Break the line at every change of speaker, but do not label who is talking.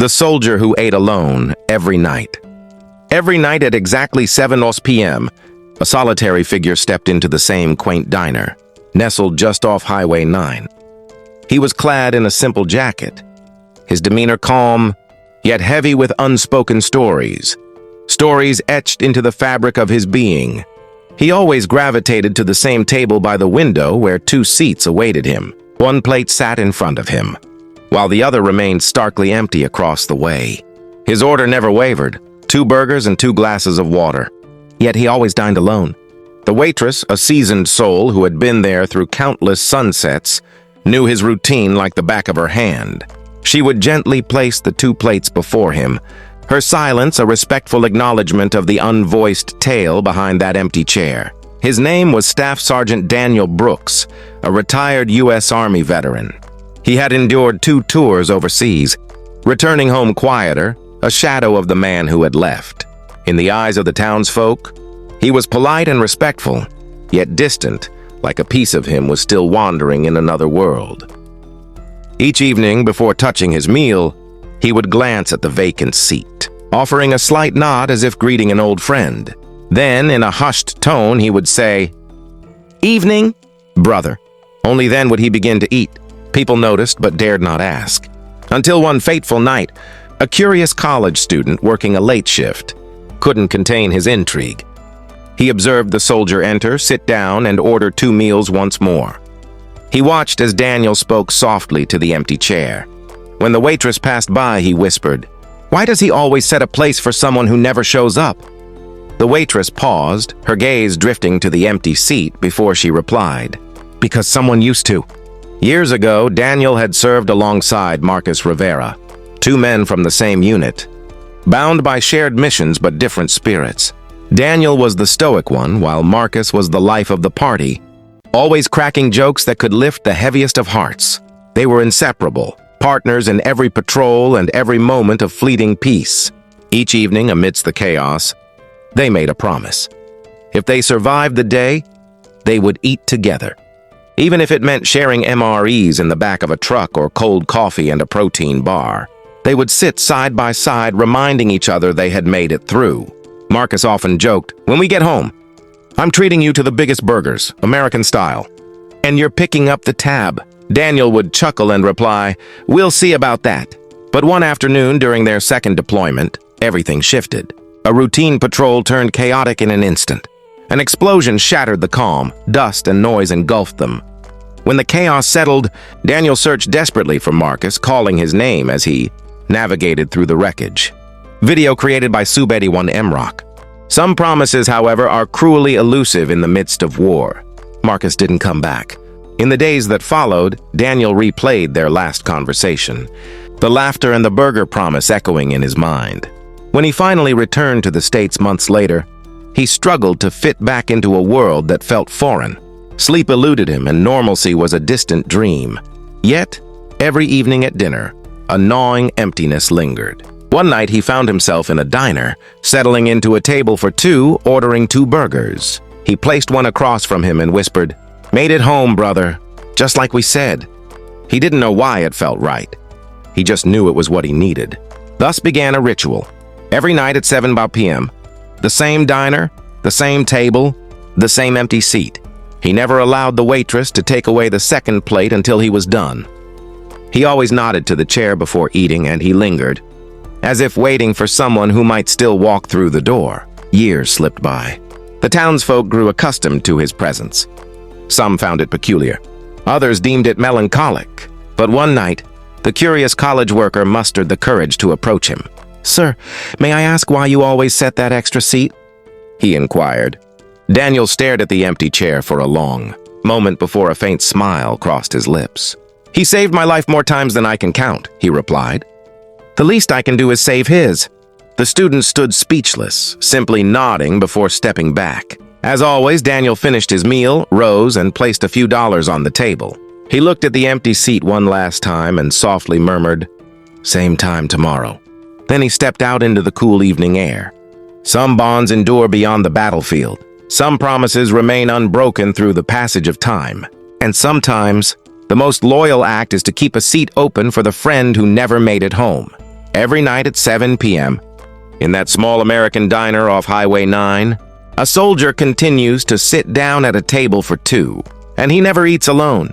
The soldier who ate alone every night. Every night at exactly 7 p.m., a solitary figure stepped into the same quaint diner, nestled just off Highway 9. He was clad in a simple jacket, his demeanor calm, yet heavy with unspoken stories. Stories etched into the fabric of his being. He always gravitated to the same table by the window where 2 seats awaited him. One plate sat in front of him, while the other remained starkly empty across the way. His order never wavered, 2 burgers and 2 glasses of water. Yet he always dined alone. The waitress, a seasoned soul who had been there through countless sunsets, knew his routine like the back of her hand. She would gently place the 2 plates before him, her silence a respectful acknowledgement of the unvoiced tale behind that empty chair. His name was Staff Sergeant Daniel Brooks, a retired U.S. Army veteran. He had endured 2 tours overseas, returning home quieter, a shadow of the man who had left. In the eyes of the townsfolk, he was polite and respectful, yet distant, like a piece of him was still wandering in another world. Each evening, before touching his meal, he would glance at the vacant seat, offering a slight nod as if greeting an old friend. Then, in a hushed tone, he would say, "Evening, brother." Only then would he begin to eat. People noticed but dared not ask. Until one fateful night, a curious college student working a late shift couldn't contain his intrigue. He observed the soldier enter, sit down, and order 2 meals once more. He watched as Daniel spoke softly to the empty chair. When the waitress passed by, he whispered, "Why does he always set a place for someone who never shows up?" The waitress paused, her gaze drifting to the empty seat before she replied, "Because someone used to." Years ago, Daniel had served alongside Marcus Rivera, 2 men from the same unit, bound by shared missions but different spirits. Daniel was the stoic one, while Marcus was the life of the party, always cracking jokes that could lift the heaviest of hearts. They were inseparable, partners in every patrol and every moment of fleeting peace. Each evening, amidst the chaos, they made a promise. If they survived the day, they would eat together. Even if it meant sharing MREs in the back of a truck or cold coffee and a protein bar. They would sit side by side, reminding each other they had made it through. Marcus often joked, "When we get home, I'm treating you to the biggest burgers, American style. And you're picking up the tab." Daniel would chuckle and reply, "We'll see about that." But one afternoon during their second deployment, everything shifted. A routine patrol turned chaotic in an instant. An explosion shattered the calm, dust and noise engulfed them. When the chaos settled, Daniel searched desperately for Marcus, calling his name as he navigated through the wreckage. Video created by Subedi1mrock. Some promises, however, are cruelly elusive in the midst of war. Marcus didn't come back. In the days that followed, Daniel replayed their last conversation, the laughter and the burger promise echoing in his mind. When he finally returned to the States months later, he struggled to fit back into a world that felt foreign. Sleep eluded him and normalcy was a distant dream. Yet, every evening at dinner, a gnawing emptiness lingered. One night he found himself in a diner, settling into a table for 2, ordering 2 burgers. He placed one across from him and whispered, "Made it home, brother, just like we said." He didn't know why it felt right. He just knew it was what he needed. Thus began a ritual. Every night at 7 p.m., the same diner, the same table, the same empty seat. He never allowed the waitress to take away the second plate until he was done. He always nodded to the chair before eating, and he lingered, as if waiting for someone who might still walk through the door. Years slipped by. The townsfolk grew accustomed to his presence. Some found it peculiar. Others deemed it melancholic. But one night, the curious college worker mustered the courage to approach him. "Sir, may I ask why you always set that extra seat?" he inquired. Daniel stared at the empty chair for a long moment before a faint smile crossed his lips. "He saved my life more times than I can count," he replied. "The least I can do is save his." The student stood speechless, simply nodding before stepping back. As always, Daniel finished his meal, rose, and placed a few dollars on the table. He looked at the empty seat one last time and softly murmured, "Same time tomorrow." Then he stepped out into the cool evening air. Some bonds endure beyond the battlefield. Some promises remain unbroken through the passage of time. And sometimes, the most loyal act is to keep a seat open for the friend who never made it home. Every night at 7 p.m., in that small American diner off Highway 9, a soldier continues to sit down at a table for two, and he never eats alone.